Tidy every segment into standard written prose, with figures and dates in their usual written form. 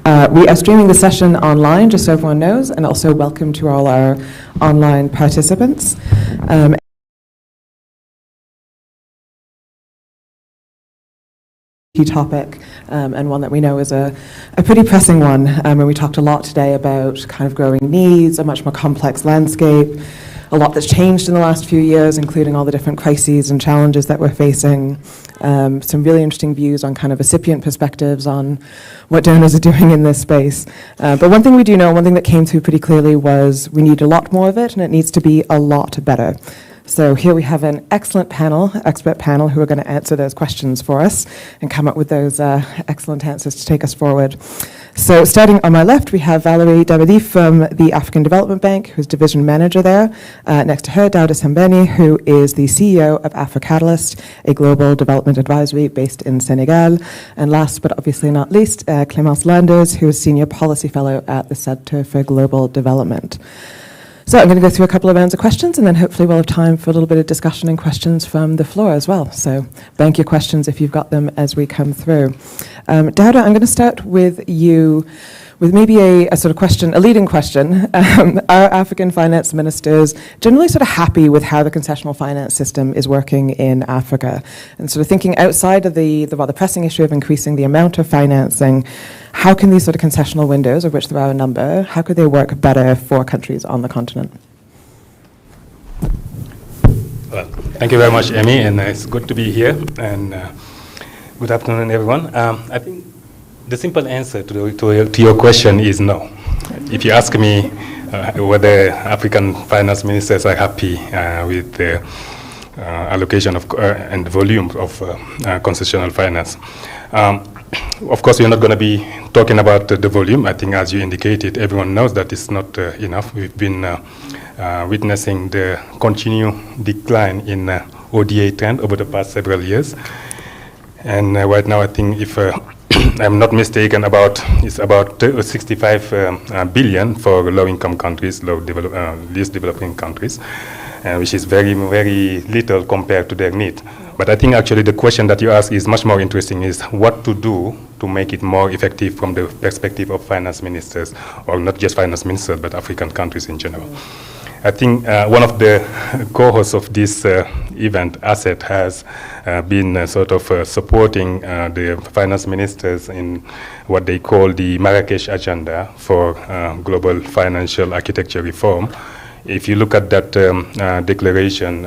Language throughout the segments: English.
We are streaming the session online, just so everyone knows, and also welcome to all our online participants. Key topic, and one that we know is a pretty pressing one, and we talked a lot today about kind of growing needs, a much more complex landscape, a lot that's changed in the last few years, including all the different crises and challenges that we're facing, some really interesting views on kind of recipient perspectives on what donors are doing in this space. But one thing we do know, one thing that came through pretty clearly was we need a lot more of it, and it needs to be a lot better. So here we have an excellent panel, expert panel, who are going to answer those questions for us and come up with those excellent answers to take us forward. So starting on my left, we have Valerie Dabadi from the African Development Bank, who's division manager there. Next to her, Dauda Sembeni, who is the CEO of AfriCatalyst, a global development advisory based in Senegal. And last but obviously not least, Clémence Landers, who is senior policy fellow at the Center for Global Development. So I'm going to go through a couple of rounds of questions, and then hopefully we'll have time for a little bit of discussion and questions from the floor as well. So bank your questions if you've got them as we come through. Dauda, I'm going to start with you with maybe a sort of question, a leading question. Are African finance ministers generally sort of happy with how the concessional finance system is working in Africa? And sort of thinking outside of the rather pressing issue of increasing the amount of financing, how can these sort of concessional windows, of which there are a number, how could they work better for countries on the continent? Well, thank you very much, Amy, and it's good to be here. And good afternoon, everyone. I think the simple answer to your question is no. If you ask me whether African finance ministers are happy with the allocation of and volume of concessional finance, of course, we're not going to be talking about the volume. I think, as you indicated, everyone knows that it's not enough. We've been witnessing the continued decline in ODA trend over the past several years. And right now, I think, if I'm not mistaken, it's about 65 billion for low-income countries, least developing countries, which is very, very little compared to their need. But I think actually the question that you ask is much more interesting, is what to do to make it more effective from the perspective of finance ministers, or not just finance ministers, but African countries in general. I think one of the co-hosts of this event, ASET, has been sort of supporting the finance ministers in what they call the Marrakesh Agenda for global financial architecture reform. If you look at that declaration,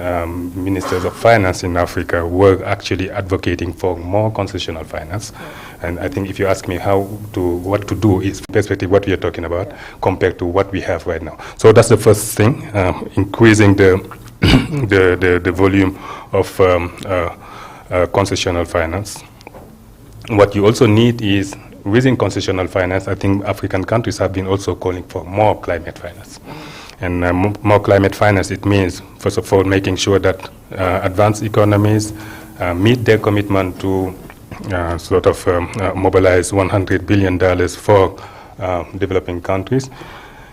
ministers of finance in Africa were actually advocating for more concessional finance. And I think if you ask me what to do, is perspective what we are talking about compared to what we have right now. So that's the first thing, increasing the the volume of concessional finance. What you also need is, within concessional finance, I think African countries have been also calling for more climate finance. And more climate finance, it means, first of all, making sure that advanced economies meet their commitment to mobilize $100 billion for developing countries.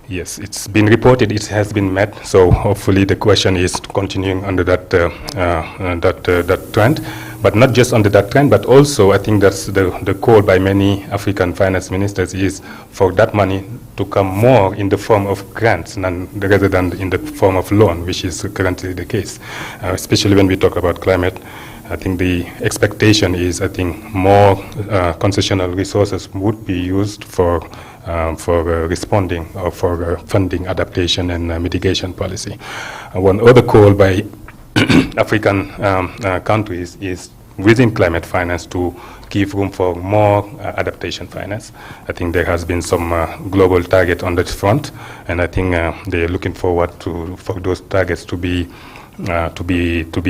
Yes, it's been reported it has been met, so hopefully the question is continuing under that that trend. But not just under that trend, but also I think that's the call by many African finance ministers is for that money to come more in the form of grants rather than in the form of loan, which is currently the case. Especially when we talk about climate, I think the expectation is, I think, more concessional resources would be used for responding or for funding adaptation and mitigation policy. One other call by African countries is within climate finance to give room for more adaptation finance. I think there has been some global target on that front, and I think they're looking forward for those targets to be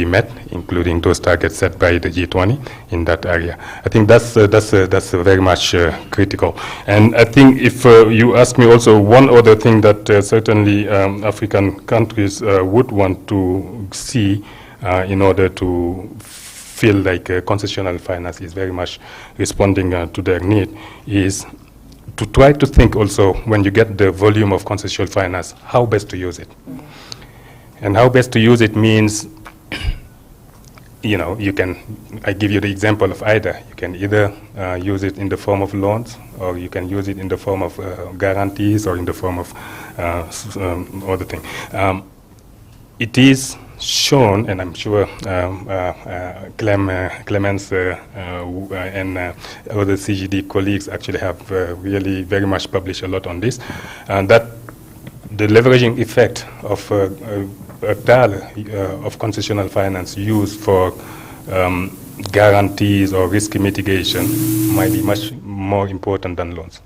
met, including those targets set by the G20 in that area. I think that's very much critical. And I think if you ask me also, one other thing that certainly African countries would want to see in order to feel like concessional finance is very much responding to their need is to try to think also, when you get the volume of concessional finance, how best to use it. And how best to use it means I give you the example of either. You can either use it in the form of loans, or you can use it in the form of guarantees, or in the form of other things. It is shown, and I'm sure Clemens and other CGD colleagues actually have really very much published a lot on this, and that the leveraging effect of a dollar of concessional finance used for guarantees or risk mitigation might be much more important than loans.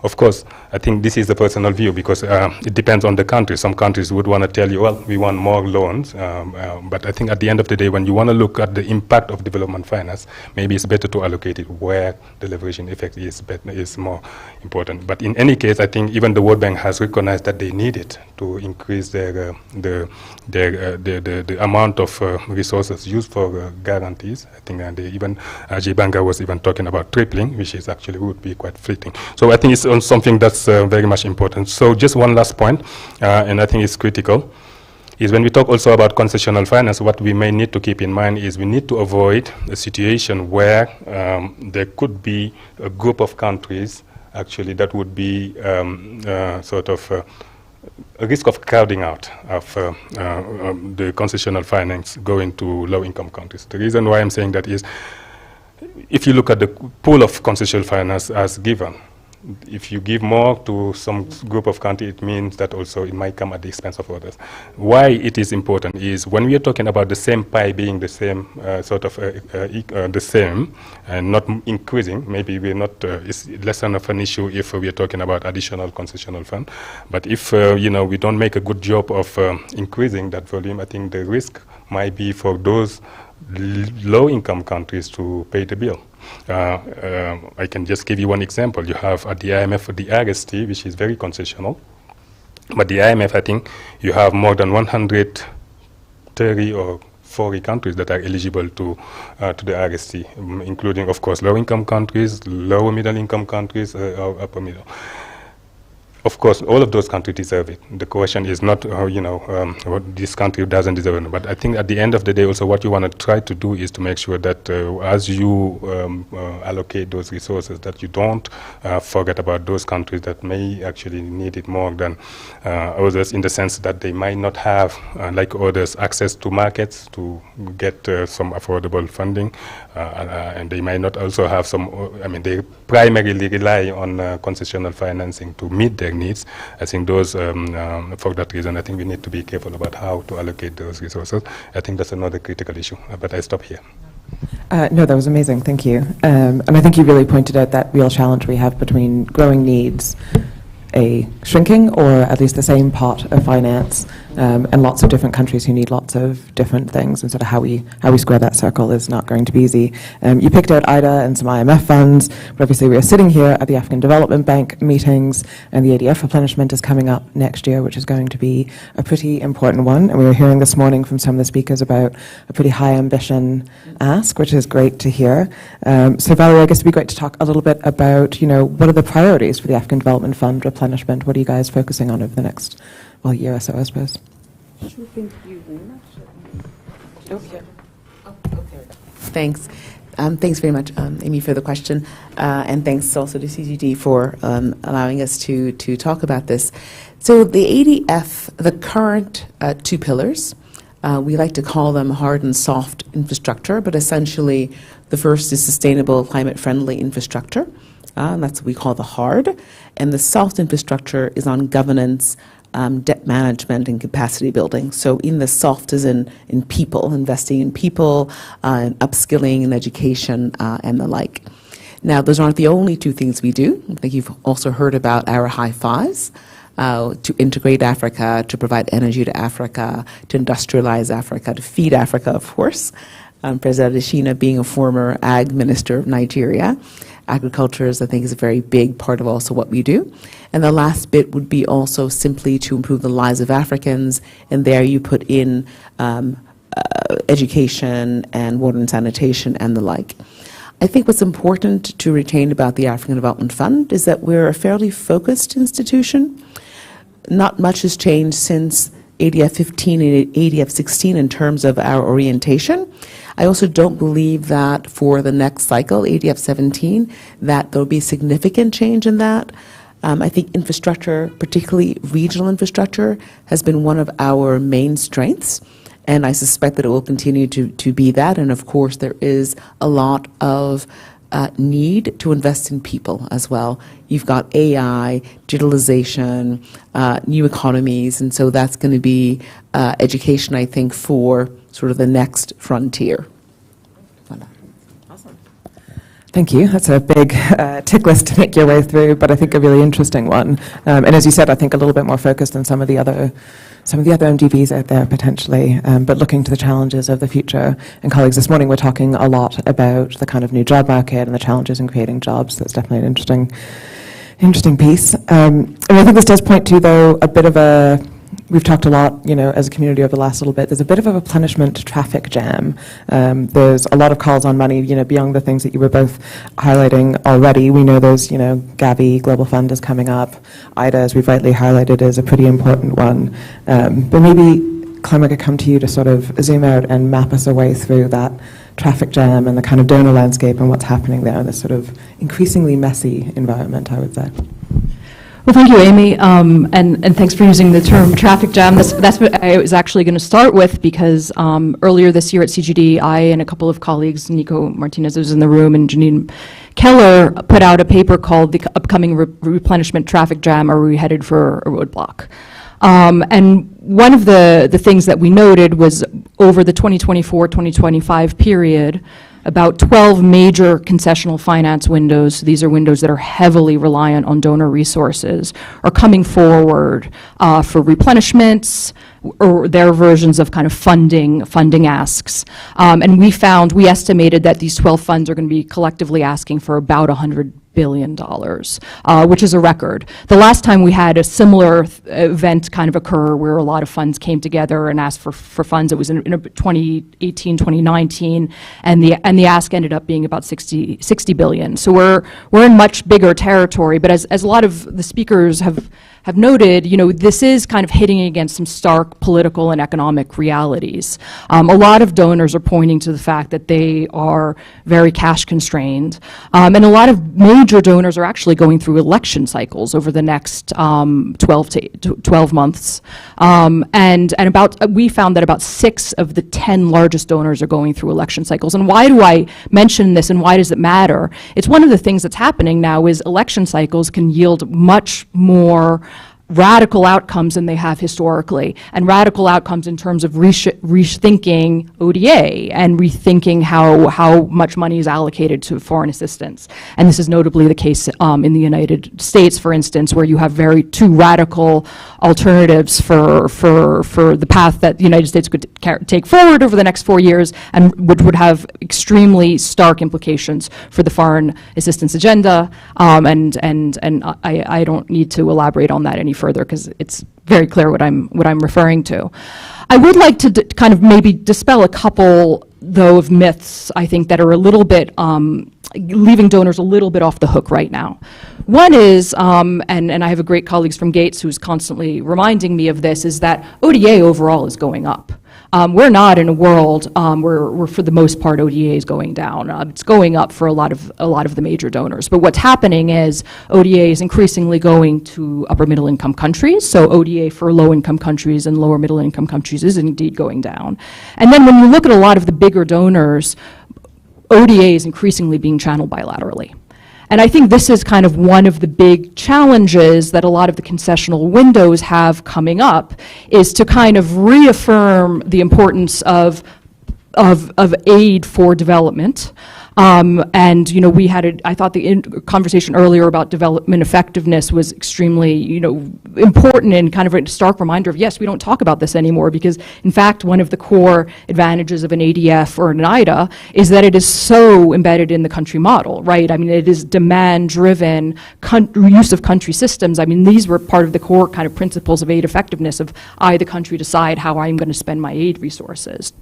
Of course, I think this is a personal view, because it depends on the country. Some countries would want to tell you, well, we want more loans. But I think at the end of the day, when you want to look at the impact of development finance, maybe it's better to allocate it where the leveraging effect is more important. But in any case, I think even the World Bank has recognized that they need it to increase the amount of resources used for guarantees. I think they even, Ajay Banga was even talking about tripling, which is actually would be quite fleeting. So I think it's on something that's very much important. So just one last point, and I think it's critical, is when we talk also about concessional finance, what we may need to keep in mind is we need to avoid a situation where there could be a group of countries actually that would be sort of a risk of crowding out of the concessional finance going to low-income countries. The reason why I'm saying that is, if you look at the pool of concessional finance as given, if you give more to some group of countries, it means that also it might come at the expense of others. Why it is important is when we are talking about the same pie being the same, the same, and not increasing, maybe we're not, it's less of an issue if we are talking about additional concessional fund. But if, we don't make a good job of increasing that volume, I think the risk might be for those low-income countries to pay the bill. I can just give you one example. You have at the IMF the RST, which is very concessional. But the IMF, I think, you have more than 130 or 40 countries that are eligible to the RST, including, of course, low-income countries, lower middle-income countries, or upper middle. Of course, all of those countries deserve it. The question is not, what this country doesn't deserve it. But I think at the end of the day, also what you want to try to do is to make sure that as you allocate those resources, that you don't forget about those countries that may actually need it more than others, in the sense that they might not have, like others, access to markets to get some affordable funding. And they might not also have some, they primarily rely on concessional financing to meet their needs. I think those, for that reason, I think we need to be careful about how to allocate those resources. I think that's another critical issue, but I stop here. No, that was amazing, thank you. And I think you really pointed out that real challenge we have between growing needs, a shrinking or at least the same pot of finance, and lots of different countries who need lots of different things, and sort of how we square that circle is not going to be easy. You picked out IDA and some IMF funds, but obviously we are sitting here at the African Development Bank meetings, and the ADF replenishment is coming up next year, which is going to be a pretty important one. And we were hearing this morning from some of the speakers about a pretty high ambition ask, which is great to hear. So Valerie, I guess it'd be great to talk a little bit about, what are the priorities for the African Development Fund replenishment? What are you guys focusing on over the next, year or so, I suppose? Sure, thank you very much. Thanks. Thanks very much, Amy, for the question. And thanks also to CGD for allowing us to talk about this. So the ADF, the current two pillars, we like to call them hard and soft infrastructure, but essentially the first is sustainable climate-friendly infrastructure. That's what we call the hard. And the soft infrastructure is on governance, debt management, and capacity building. So in the soft is in people, investing in people, and upskilling and education, and the like. Now, those aren't the only two things we do. I think you've also heard about our high fives, to integrate Africa, to provide energy to Africa, to industrialize Africa, to feed Africa, of course. President Adesina being a former ag minister of Nigeria. Agriculture is, I think, is a very big part of also what we do. And the last bit would be also simply to improve the lives of Africans, and there you put in education and water and sanitation and the like. I think what's important to retain about the African Development Fund is that we're a fairly focused institution. Not much has changed since ADF 15 and ADF 16 in terms of our orientation. I also don't believe that for the next cycle, ADF 17, that there'll be significant change in that. I think infrastructure, particularly regional infrastructure, has been one of our main strengths, and I suspect that it will continue to be that. And of course, there is a lot of need to invest in people as well. You've got AI, digitalization, new economies, and so that's going to be education, I think, for sort of the next frontier. Thank you. That's a big tick list to make your way through, but I think a really interesting one. And as you said, I think a little bit more focused than some of the other MDBs out there potentially, but looking to the challenges of the future. And colleagues, this morning we're talking a lot about the kind of new job market and the challenges in creating jobs. That's definitely an interesting piece. And I think this does point to, though, a bit of a, we've talked a lot, as a community over the last little bit, there's a bit of a replenishment traffic jam. There's a lot of calls on money, beyond the things that you were both highlighting already. We know there's, Gavi, Global Fund is coming up. IDA, as we've rightly highlighted, is a pretty important one. But maybe, Clem, I could come to you to sort of zoom out and map us a way through that traffic jam and the kind of donor landscape and what's happening there in this sort of increasingly messy environment, I would say. Well, thank you, Amy, and thanks for using the term traffic jam. That's what I was actually going to start with, because earlier this year at CGD, I and a couple of colleagues, Nico Martinez was in the room, and Janine Keller, put out a paper called The Upcoming Replenishment Traffic Jam, Are We Headed for a Roadblock? And one of the things that we noted was over the 2024-2025 period, about 12 major concessional finance windows, these are windows that are heavily reliant on donor resources, are coming forward for replenishments or their versions of kind of funding asks. And we estimated that these 12 funds are going to be collectively asking for about $100 billion, which is a record. The last time we had a similar event kind of occur where a lot of funds came together and asked for funds, it was in 2018, 2019, and the ask ended up being about 60 billion. So we're in much bigger territory, but as a lot of the speakers have noted, this is kind of hitting against some stark political and economic realities. A lot of donors are pointing to the fact that they are very cash constrained, and a lot of major donors are actually going through election cycles over the next 12 months. And we found that about 6 of the 10 largest donors are going through election cycles. And why do I mention this, and why does it matter? It's one of the things that's happening now is election cycles can yield much more radical outcomes than they have historically, and radical outcomes in terms of rethinking ODA and rethinking how much money is allocated to foreign assistance. And this is notably the case in the United States, for instance, where you have two radical alternatives for the path that the United States could take forward over the next 4 years, and which would have extremely stark implications for the foreign assistance agenda. And I don't need to elaborate on that any further, because it's very clear what I'm referring to. I would like to kind of maybe dispel a couple, though, of myths, I think, that are a little bit leaving donors a little bit off the hook right now. One is, and I have a great colleagues from Gates who's constantly reminding me of this, is that ODA overall is going up. We're not in a world where for the most part, ODA is going down. It's going up for a lot of the major donors. But what's happening is ODA is increasingly going to upper middle income countries. So ODA for low income countries and lower middle income countries is indeed going down. And then when you look at a lot of the bigger donors, ODA is increasingly being channeled bilaterally. And I think this is kind of one of the big challenges that a lot of the concessional windows have coming up, is to kind of reaffirm the importance of aid for development. And we had I thought the conversation earlier about development effectiveness was extremely important, and kind of a stark reminder of, yes, we don't talk about this anymore, because in fact one of the core advantages of an ADF or an IDA is that it is so embedded in the country model, right? I mean, it is demand driven use of country systems. I mean, these were part of the core kind of principles of aid effectiveness, of the country decide how I'm going to spend my aid resources.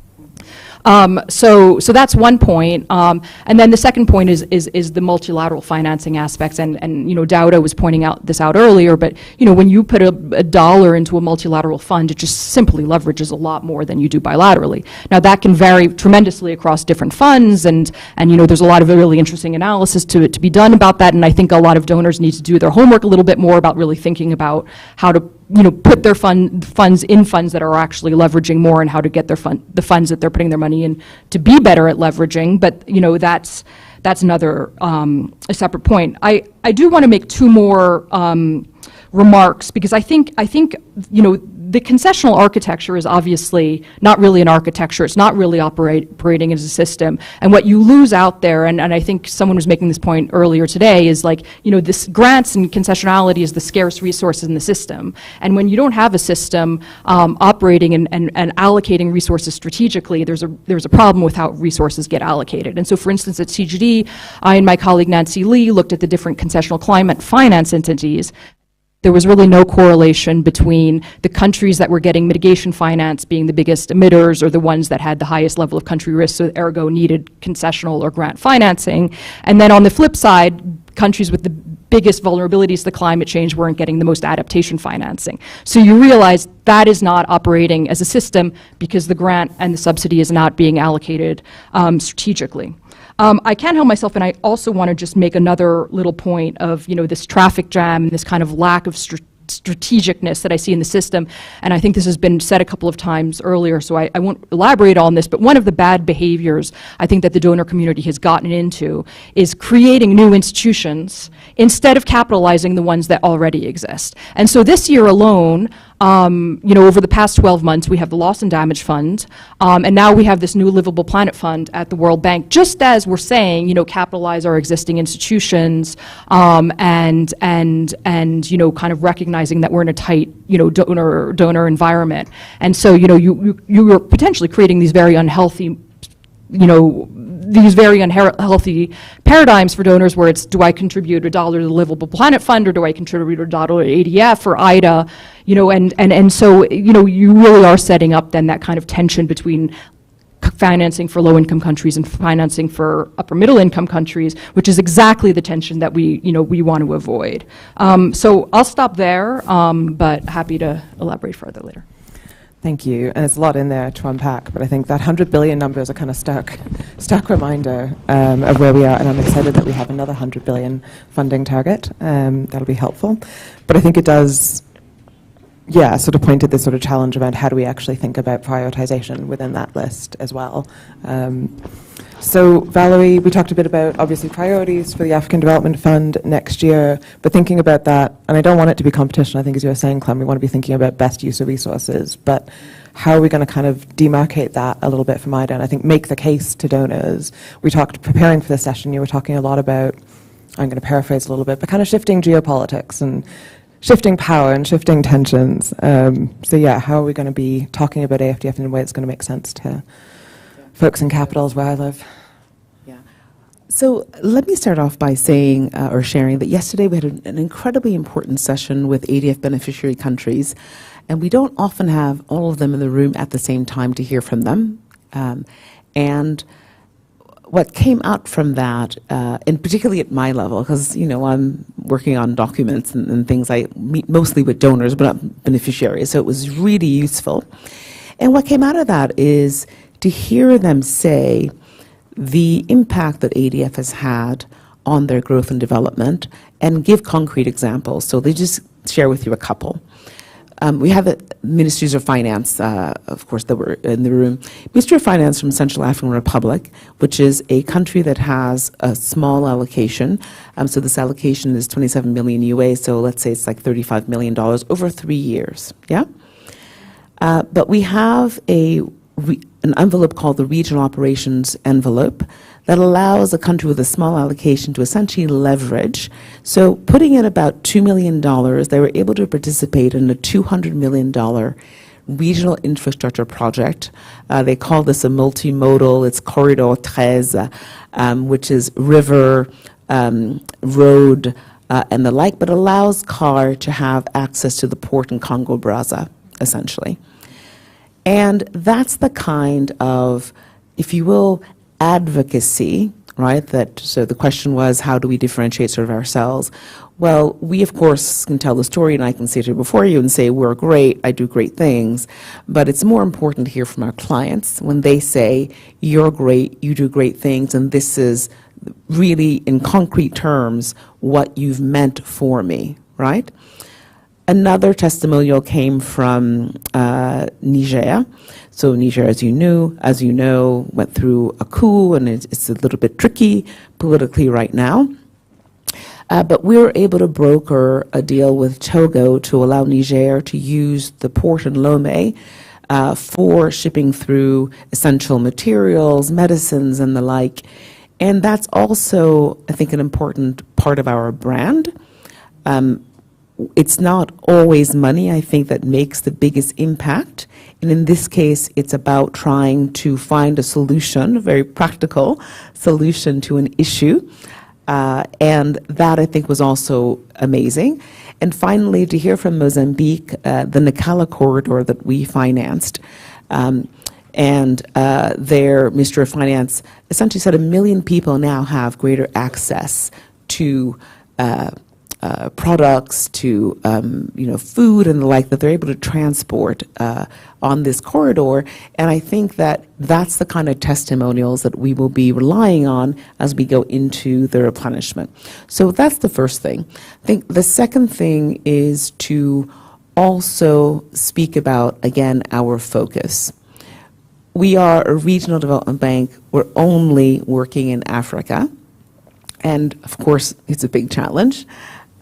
So that's one point. And then the second point is the multilateral financing aspects. And you know, Dauda was pointing this out earlier, but you know, when you put a dollar into a multilateral fund, it just simply leverages a lot more than you do bilaterally. Now that can vary tremendously across different funds, and you know, there's a lot of really interesting analysis to be done about that, and I think a lot of donors need to do their homework a little bit more about really thinking about how to, you know, put their funds in funds that are actually leveraging more, and how to get the funds that they're putting their money in to be better at leveraging. But you know, that's another a separate point. I do want to make two more remarks, because I think you know, the concessional architecture is obviously not really an architecture. It's not really operating as a system. And what you lose out there, and I think someone was making this point earlier today, is like, you know, this grants and concessionality is the scarce resources in the system. And when you don't have a system operating and allocating resources strategically, there's a problem with how resources get allocated. And so, for instance, at CGD, I and my colleague Nancy Lee looked at the different concessional climate finance entities. There was really no correlation between the countries that were getting mitigation finance being the biggest emitters, or the ones that had the highest level of country risk, so ergo needed concessional or grant financing. And then on the flip side, countries with the biggest vulnerabilities to climate change weren't getting the most adaptation financing. So you realize that is not operating as a system, because the grant and the subsidy is not being allocated strategically. I can't help myself, and I also want to just make another little point of, you know, this traffic jam and this kind of lack of strategicness that I see in the system. And I think this has been said a couple of times earlier, so I won't elaborate on this, but one of the bad behaviors I think that the donor community has gotten into is creating new institutions instead of capitalizing the ones that already exist. And so this year alone, you know, over the past 12 months, we have the Loss and Damage Fund, and now we have this new Livable Planet Fund at the World Bank, just as we're saying, you know, capitalize our existing institutions, and you know, kind of recognizing that we're in a tight, you know, donor environment. And so, you know, you are potentially creating these very unhealthy, you know, unhealthy paradigms for donors, where it's, do I contribute $1 to the Livable Planet Fund, or do I contribute $1 to ADF or IDA, you know, and so, you know, you really are setting up then that kind of tension between financing for low-income countries and financing for upper-middle-income countries, which is exactly the tension that we want to avoid. So I'll stop there, but happy to elaborate further later. Thank you. And there's a lot in there to unpack, but I think that 100 billion number is a kind of stark reminder of where we are, and I'm excited that we have another 100 billion funding target. That'll be helpful. But I think it does, yeah, sort of point at this sort of challenge around how do we actually think about prioritization within that list as well. So Valerie, we talked a bit about obviously priorities for the African Development Fund next year, but thinking about that, and I don't want it to be competition, I think as you were saying, Clem, we want to be thinking about best use of resources, but how are we going to kind of demarcate that a little bit from IDA, and I think make the case to donors. We talked, preparing for this session, you were talking a lot about, I'm going to paraphrase a little bit, but kind of shifting geopolitics and shifting power and shifting tensions. So yeah, how are we going to be talking about AFDF in a way that's going to make sense to folks in capitals where I live? Yeah. So let me start off by saying or sharing that yesterday we had an incredibly important session with ADF beneficiary countries, and we don't often have all of them in the room at the same time to hear from them. And what came out from that, and particularly at my level, because you know I'm working on documents and things, I meet mostly with donors but not beneficiaries, so it was really useful. And what came out of that is to hear them say the impact that ADF has had on their growth and development, and give concrete examples. So they just share with you a couple. We have the Ministries of Finance, of course, that were in the room. Ministry of Finance from Central African Republic, which is a country that has a small allocation. So this allocation is 27 million UA, so let's say it's like $35 million over 3 years, yeah? But we have an envelope called the Regional Operations Envelope that allows a country with a small allocation to essentially leverage. So putting in about $2 million, they were able to participate in a $200 million regional infrastructure project. They call this a multimodal, it's Corridor 13, which is river, road, and the like, but allows car to have access to the port in Congo-Brazza, essentially. And that's the kind of if you will, advocacy, right? So the question was, how do we differentiate sort of ourselves? Well, we, of course, can tell the story, and I can sit here before you and say, we're great, I do great things. But it's more important to hear from our clients when they say, you're great, you do great things, and this is really, in concrete terms, what you've meant for me, right? Another testimonial came from Niger. So Niger, as you know, went through a coup, and it's a little bit tricky politically right now. But we were able to broker a deal with Togo to allow Niger to use the port in Lomé for shipping through essential materials, medicines, and the like. And that's also, I think, an important part of our brand. It's not always money, I think, that makes the biggest impact. And in this case, it's about trying to find a solution, a very practical solution to an issue. And that, I think, was also amazing. And finally, to hear from Mozambique, the Nacala corridor that we financed, and their Minister of Finance essentially said 1 million people now have greater access to products, to food and the like, that they're able to transport on this corridor. And I think that that's the kind of testimonials that we will be relying on as we go into the replenishment. So that's the first thing. I think the second thing is to also speak about, again, our focus. We are a regional development bank. We're only working in Africa. And of course, it's a big challenge.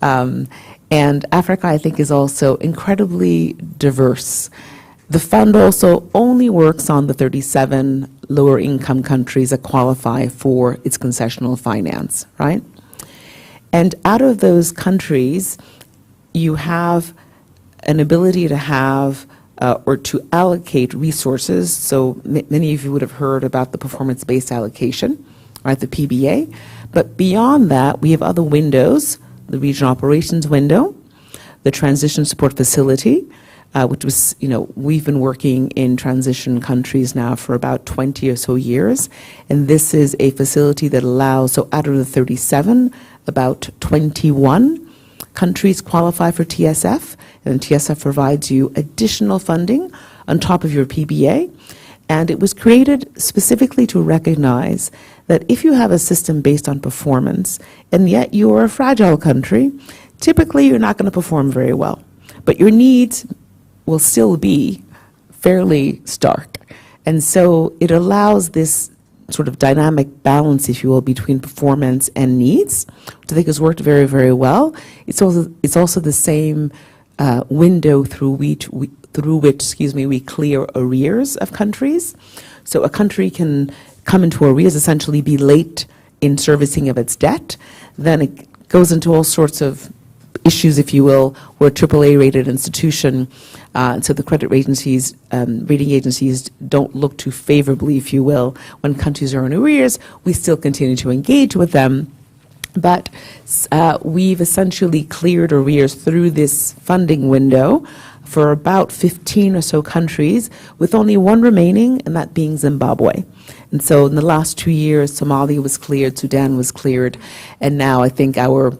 And Africa, I think, is also incredibly diverse. The fund also only works on the 37 lower income countries that qualify for its concessional finance, right? And out of those countries, you have an ability to have or to allocate resources. So many of you would have heard about the performance-based allocation, right, the PBA. But beyond that, we have other windows: the regional operations window, the transition support facility, which was, we've been working in transition countries now for about 20 or so years. And this is a facility that allows, so out of the 37, about 21 countries qualify for TSF. And TSF provides you additional funding on top of your PBA. And it was created specifically to recognize that if you have a system based on performance, and yet you are a fragile country, typically you're not going to perform very well. But your needs will still be fairly stark. And so it allows this sort of dynamic balance, if you will, between performance and needs, which I think has worked very, very well. It's also the same window through which we clear arrears of countries. So a country can come into arrears, essentially be late in servicing of its debt. Then it goes into all sorts of issues, if you will. We're a AAA rated institution, so the credit agencies, rating agencies don't look too favorably, if you will, when countries are in arrears. We still continue to engage with them. But we've essentially cleared arrears through this funding window for about 15 or so countries, with only one remaining, and that being Zimbabwe. And so in the last 2 years, Somalia was cleared, Sudan was cleared, and now I think our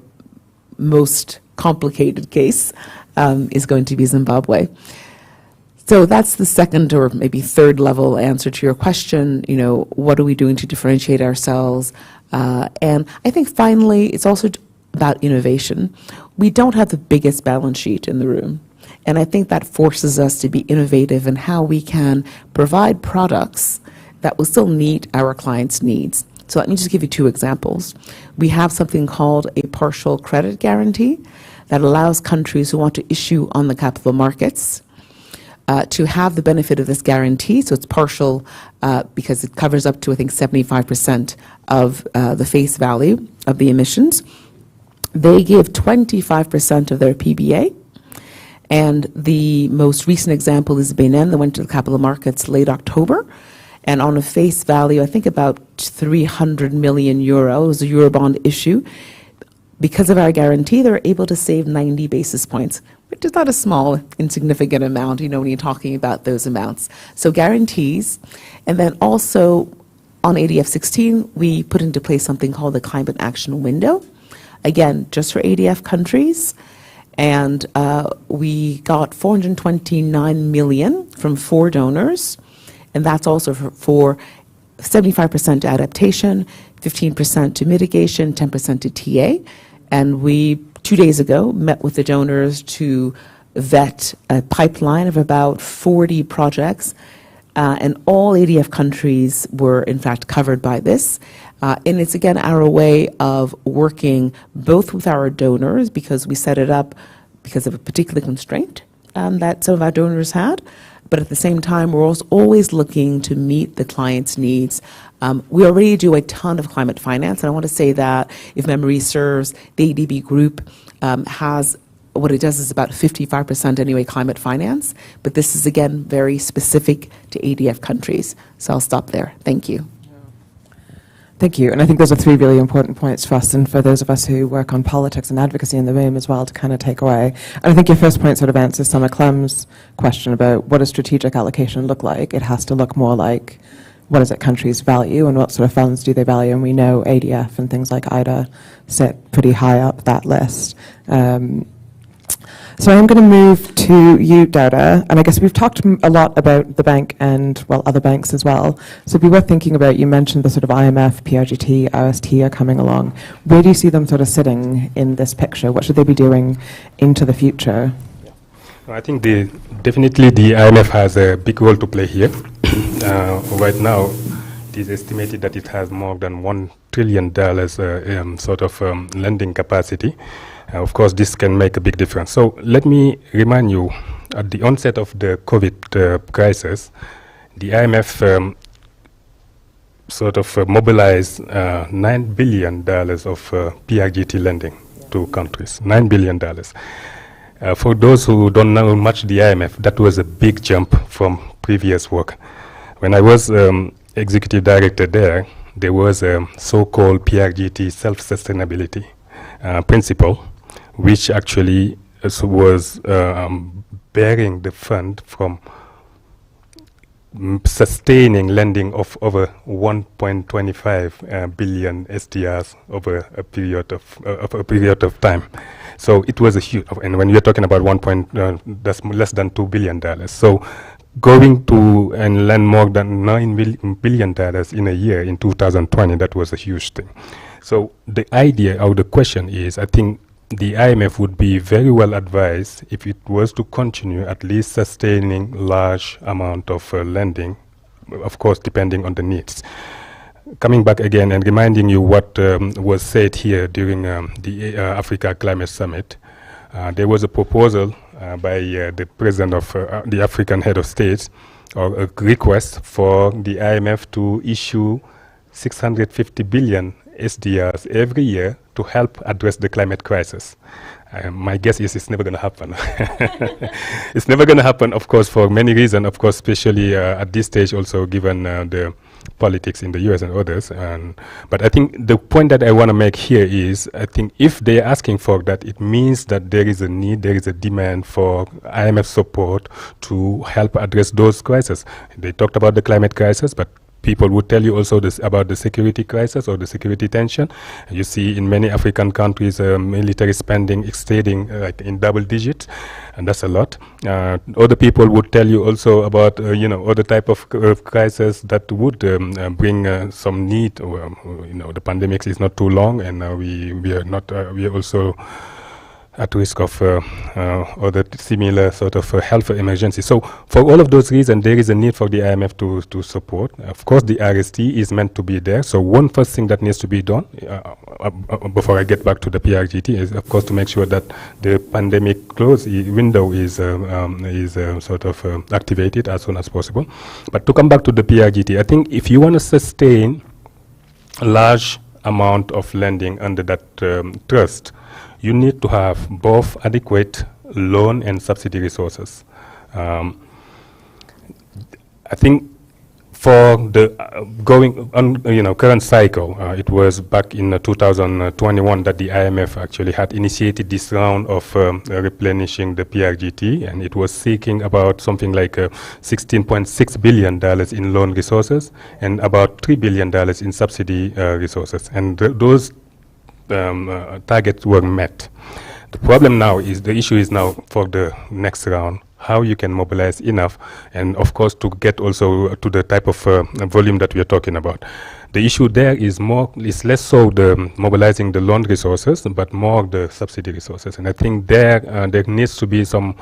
most complicated case is going to be Zimbabwe. So that's the second or maybe third level answer to your question. What are we doing to differentiate ourselves? And I think finally, it's also about innovation. We don't have the biggest balance sheet in the room. And I think that forces us to be innovative in how we can provide products that will still meet our clients' needs. So let me just give you 2 examples. We have something called a partial credit guarantee that allows countries who want to issue on the capital markets to have the benefit of this guarantee. So it's partial because it covers up to, I think, 75% of the face value of the emissions. They give 25% of their PBA. And the most recent example is Benin, that went to the capital markets late October. And on a face value, I think about 300 million euro, it was a Eurobond issue. Because of our guarantee, they're able to save 90 basis points, which is not a small, insignificant amount, when you're talking about those amounts. So guarantees. And then also, On ADF 16, we put into place something called the Climate Action Window, again, just for ADF countries. And we got 429 million from 4 donors, and that's also for 75% to adaptation, 15% to mitigation, 10% to TA. And we, 2 days ago, met with the donors to vet a pipeline of about 40 projects, and all ADF countries were, in fact, covered by this. And it's, again, our way of working both with our donors, because we set it up because of a particular constraint that some of our donors had, but at the same time, we're also always looking to meet the client's needs. We already do a ton of climate finance, and I want to say that, if memory serves, the ADB group has, what it does is about 55% anyway climate finance, but this is, again, very specific to ADF countries. So I'll stop there. Thank you. Thank you. And I think those are 3 really important points for us and for those of us who work on politics and advocacy in the room as well to kind of take away. And I think your first point sort of answers Summer Clem's question about what does strategic allocation look like. It has to look more like what does it countries value and what sort of funds do they value. And we know ADF and things like IDA sit pretty high up that list. So I'm going to move to you, Douda, and I guess we've talked a lot about the bank and, well, other banks as well. So it'd be worth thinking about, you mentioned the sort of IMF, PRGT, RST are coming along. Where do you see them sort of sitting in this picture? What should they be doing into the future? I think definitely the IMF has a big role to play here. Right now, it is estimated that it has more than $1 trillion lending capacity. Of course, this can make a big difference. So let me remind you, at the onset of the COVID crisis, the IMF mobilized $9 billion of PRGT lending to countries, $9 billion. For those who don't know much the IMF, that was a big jump from previous work. When I was executive director there was a so-called PRGT self-sustainability principle, which actually was bearing the fund from sustaining lending of over 1.25 billion SDRs over a period of time. So it was a huge, and when you're talking about that's less than $2 billion. So going to and lend more than $9 billion in a year in 2020, that was a huge thing. So the idea or the question is, I think the IMF would be very well advised if it was to continue at least sustaining large amount of lending, of course, depending on the needs. Coming back again and reminding you what was said here during the Africa Climate Summit, there was a proposal by the president of the African head of state, or a request for the IMF to issue 650 billion SDRs every year to help address the climate crisis. My guess is it's never going to happen. It's never going to happen, of course, for many reasons, of course, especially at this stage also given the politics in the US and others. But I think the point that I want to make here is, I think if they're asking for that, it means that there is a need, there is a demand for IMF support to help address those crises. They talked about the climate crisis, but people would tell you also about the security crisis or the security tension. You see in many African countries military spending exceeding like in double digits, and that's a lot. Other people would tell you also about other type of crisis that would bring some need. The pandemic is not too long, and we are also at risk of other similar sort of health emergencies. So for all of those reasons, there is a need for the IMF to support. Of course, the RST is meant to be there. So one first thing that needs to be done, before I get back to the PRGT, is of course to make sure that the pandemic window is activated as soon as possible. But to come back to the PRGT, I think if you want to sustain a large amount of lending under that trust, you need to have both adequate loan and subsidy resources. I think for the going on, current cycle, it was back in 2021 that the IMF actually had initiated this round of replenishing the PRGT, and it was seeking about something like $16.6 billion in loan resources and about $3 billion in subsidy resources, and those targets were met. The problem now is, the issue is now for the next round, how you can mobilize enough, and of course to get also to the type of volume that we are talking about. The issue there is less so the mobilizing the loan resources, but more the subsidy resources. And I think there needs to be some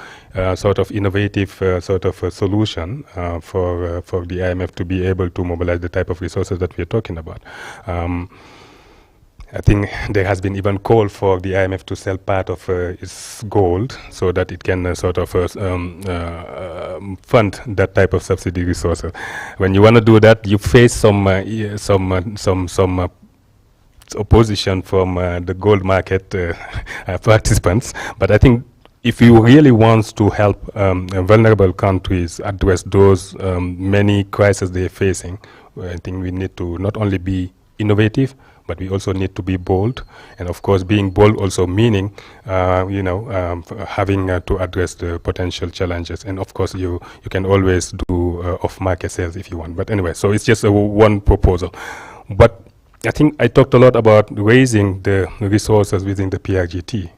sort of innovative sort of a solution for the IMF to be able to mobilize the type of resources that we are talking about. I think there has been even call for the IMF to sell part of its gold so that it can sort of fund that type of subsidy resources. When you want to do that, you face some opposition from the gold market participants. But I think if you really want to help vulnerable countries address those many crises they are facing, I think we need to not only be innovative, but we also need to be bold, and of course being bold also meaning having to address the potential challenges. And of course you can always do off-market sales if you want, but anyway, so it's just one proposal. But I think I talked a lot about raising the resources within the PRGT.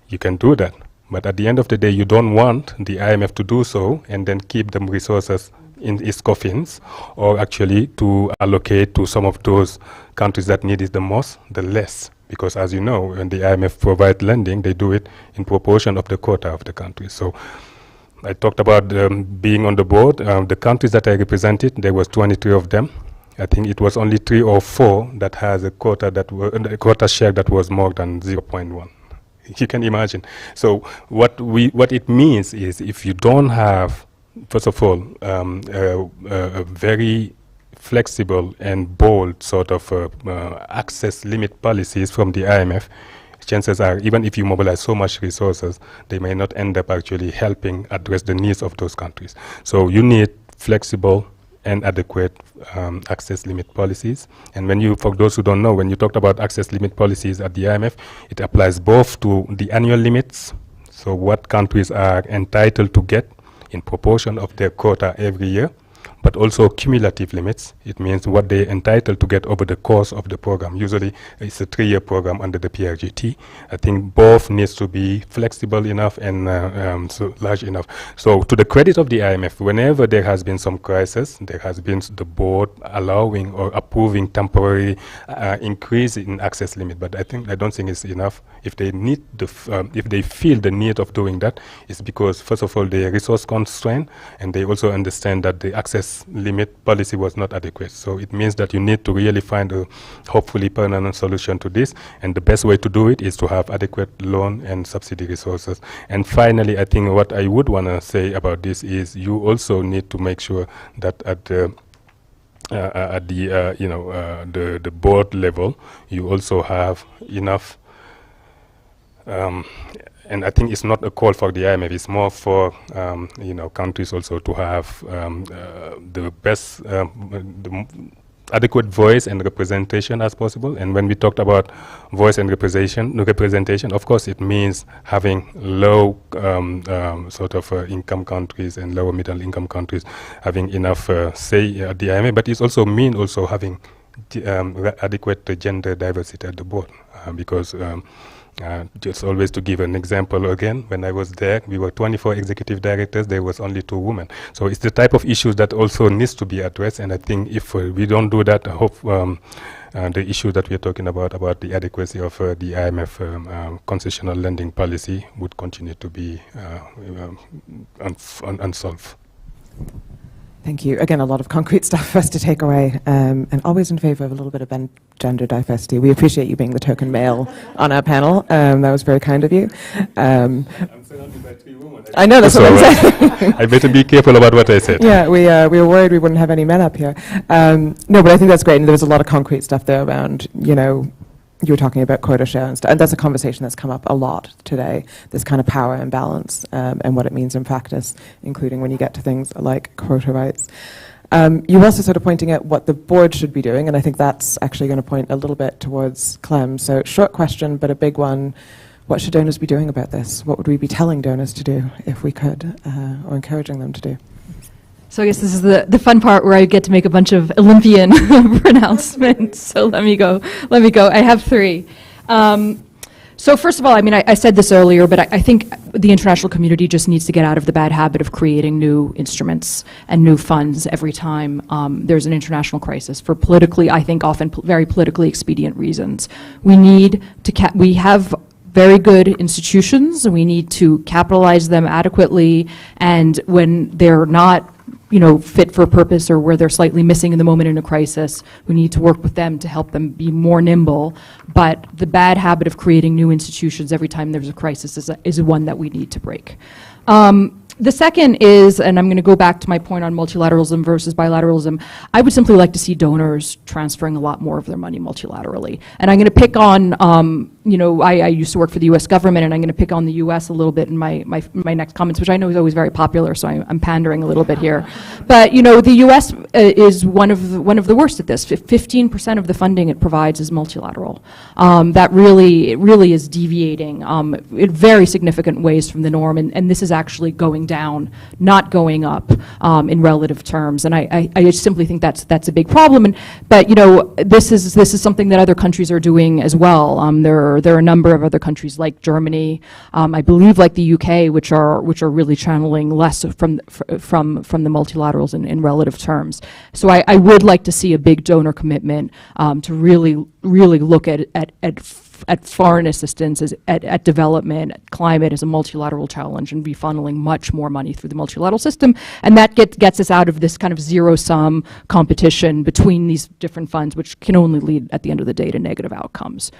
You can do that, but at the end of the day you don't want the IMF to do so and then keep them resources in its coffins, or actually to allocate to some of those countries that need it the most, the less. Because as you know, when the IMF provide lending, they do it in proportion of the quota of the country. So I talked about being on the board. The countries that I represented, there was 23 of them. I think it was only 3 or 4 that has a quota quota share that was more than 0.1. You can imagine. So what it means is, if you don't have, first of all, a very flexible and bold sort of access limit policies from the IMF, chances are, even if you mobilize so much resources, they may not end up actually helping address the needs of those countries. So you need flexible and adequate access limit policies. And for those who don't know, when you talked about access limit policies at the IMF, it applies both to the annual limits, so what countries are entitled to get in proportion of their quota every year, but also cumulative limits. It means what they're entitled to get over the course of the program. Usually it's a 3-year program under the PRGT. I think both needs to be flexible enough and so large enough. So to the credit of the IMF, whenever there has been some crisis, there has been the board allowing or approving temporary increase in access limit. But I don't think it's enough. If they need if they feel the need of doing that, it's because first of all they are resource constrained, and they also understand that the access limit policy was not adequate. So it means that you need to really find a hopefully permanent solution to this, and the best way to do it is to have adequate loan and subsidy resources. And finally, I think what I would want to say about this is you also need to make sure that at the the board level, you also have enough. And I think it's not a call for the IMF, it's more for countries also to have the best, the adequate voice and representation as possible. And when we talked about voice and representation, of course it means having low sort of income countries and lower middle income countries having enough say at the IMF, but it also means also having adequate gender diversity at the board, because just always to give an example again, when I was there, we were 24 executive directors, there was only 2 women. So it's the type of issues that also needs to be addressed, and I think if we don't do that, I hope the issue that we're talking about the adequacy of the IMF concessional lending policy would continue to be unsolved. Thank you. Again, a lot of concrete stuff for us to take away, and always in favor of a little bit of gender diversity. We appreciate you being the token male on our panel. That was very kind of you. I'm surrounded by 3 women. I know, that's what I'm saying. I better be careful about what I said. Yeah, we were worried we wouldn't have any men up here. No, but I think that's great, and there was a lot of concrete stuff there around, you were talking about quota share and stuff, and that's a conversation that's come up a lot today, this kind of power imbalance and what it means in practice, including when you get to things like quota rights. You also sort of pointing at what the board should be doing, and I think that's actually going to point a little bit towards Clem. So short question, but a big one. What should donors be doing about this? What would we be telling donors to do if we could, or encouraging them to do? So I guess this is the fun part where I get to make a bunch of Olympian pronouncements. So let me go. I have three. So first of all, I mean, I said this earlier, but I think the international community just needs to get out of the bad habit of creating new instruments and new funds every time there's an international crisis for politically, I think often very politically expedient reasons. We need to, we have very good institutions, and we need to capitalize them adequately, and when they're not fit for purpose, or where they're slightly missing in the moment in a crisis, we need to work with them to help them be more nimble. But the bad habit of creating new institutions every time there's a crisis is one that we need to break. The second is, and I'm going to go back to my point on multilateralism versus bilateralism, I would simply like to see donors transferring a lot more of their money multilaterally. And I'm going to pick on, I used to work for the U.S. government, and I'm going to pick on the U.S. a little bit in my next comments, which I know is always very popular, so I'm pandering a little bit here. But, the U.S. is one of the worst at this. 15% of the funding it provides is multilateral. That really is deviating in very significant ways from the norm, and this is actually going down, not going up in relative terms. And I just simply think that's a big problem. But this is something that other countries are doing as well. There are a number of other countries like Germany, I believe like the UK, which are really channeling less from the multilaterals in relative terms. So I would like to see a big donor commitment to really look at foreign assistance, at development, at climate as a multilateral challenge, and be funneling much more money through the multilateral system. And that gets us out of this kind of zero-sum competition between these different funds, which can only lead, at the end of the day, to negative outcomes.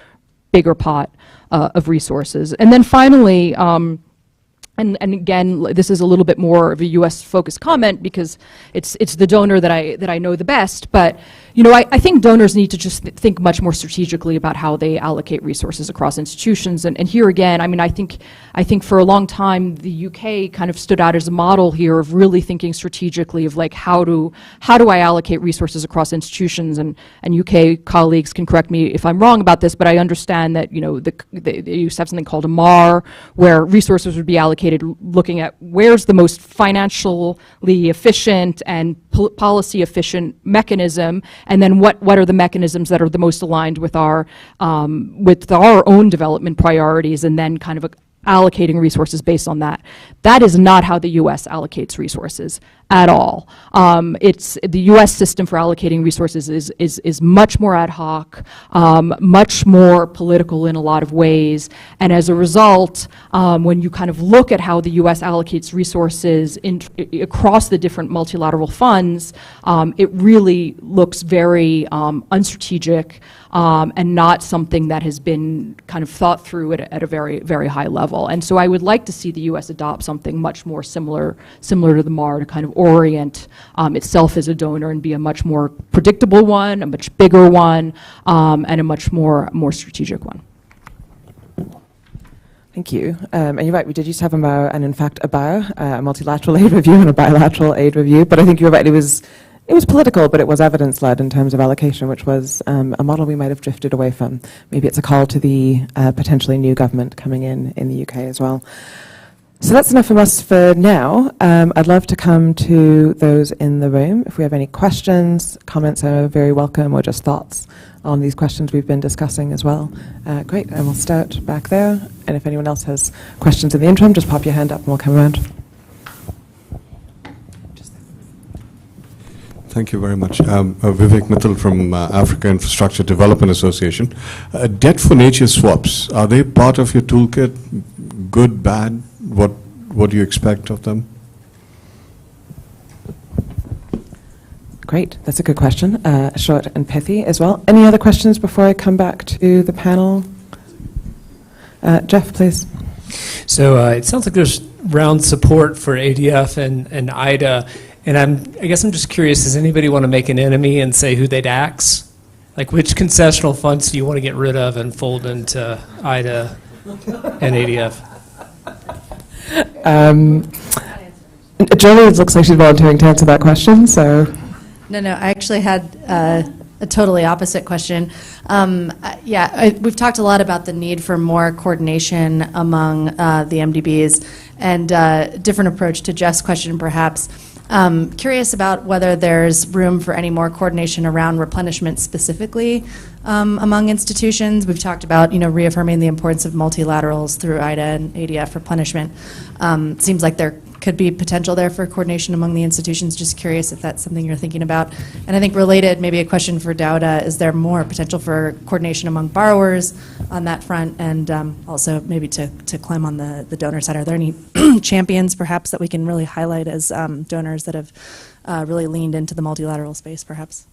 Bigger pot of resources. And then finally, and again, this is a little bit more of a U.S.-focused comment because it's the donor that I know the best. But I think donors need to just think much more strategically about how they allocate resources across institutions. And here again, I mean, I think for a long time the UK kind of stood out as a model here of really thinking strategically of like how do I allocate resources across institutions. And UK colleagues can correct me if I'm wrong about this, but I understand that they used to have something called a MAR, where resources would be allocated looking at where's the most financially efficient and policy efficient mechanism, and then what are the mechanisms that are the most aligned with our own development priorities, and then kind of allocating resources based on that. That is not how the U.S. allocates resources at all. It's the U.S. system for allocating resources is much more ad hoc, much more political in a lot of ways, and as a result, when you kind of look at how the U.S. allocates resources across the different multilateral funds, it really looks very unstrategic and not something that has been kind of thought through at a very, very high level. And so I would like to see the U.S. adopt something much more similar to the MAR, to kind of orient itself as a donor and be a much more predictable one, a much bigger one, and a much more strategic one. Thank you. And you're right, we did used to have a MAR, and in fact a BAR, a multilateral aid review and a bilateral aid review, but I think you're right, it was political, but it was evidence-led in terms of allocation, which was a model we might have drifted away from. Maybe it's a call to the potentially new government coming in the UK as well. So that's enough from us for now. I'd love to come to those in the room. If we have any questions, comments are very welcome, or just thoughts on these questions we've been discussing as well. Great, and we'll start back there. And if anyone else has questions in the interim, just pop your hand up and we'll come around. Thank you very much. Vivek Mittal from Africa Infrastructure Development Association. Debt for nature swaps, are they part of your toolkit? Good, bad? What do you expect of them? Great, that's a good question. Short and pithy as well. Any other questions before I come back to the panel? Jeff, please. So it sounds like there's round support for ADF and IDA. And I guess I'm just curious, does anybody want to make an enemy and say who they'd axe? Like, which concessional funds do you want to get rid of and fold into IDA and ADF? Jolie looks like she's volunteering to answer that question, so. No, I actually had a totally opposite question. We've talked a lot about the need for more coordination among the MDBs and different approach to Jeff's question, perhaps. Curious about whether there's room for any more coordination around replenishment specifically among institutions. We've talked about, reaffirming the importance of multilaterals through IDA and ADF replenishment. Seems like there could be potential there for coordination among the institutions. Just curious if that's something you're thinking about. And I think related, maybe a question for Dauda, is there more potential for coordination among borrowers on that front? And also maybe to climb on the donor side, are there any champions perhaps that we can really highlight as donors that have really leaned into the multilateral space perhaps?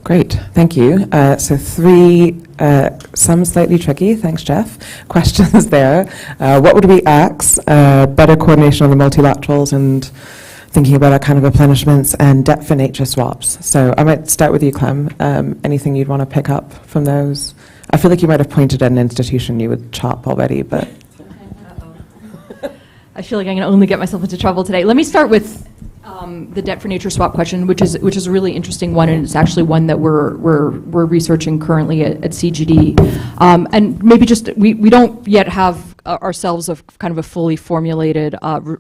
Great, thank you. So three, some slightly tricky, thanks Jeff, questions there. What would we ask? Better coordination on the multilaterals and thinking about our kind of replenishments and debt for nature swaps. So I might start with you, Clem. Anything you'd want to pick up from those? I feel like you might have pointed at an institution you would chop already, but. I feel like I'm going to only get myself into trouble today. Let me start with the debt for nature swap question, which is a really interesting one, and it's actually one that we're researching currently at CGD. And maybe just we don't yet have ourselves a kind of a fully formulated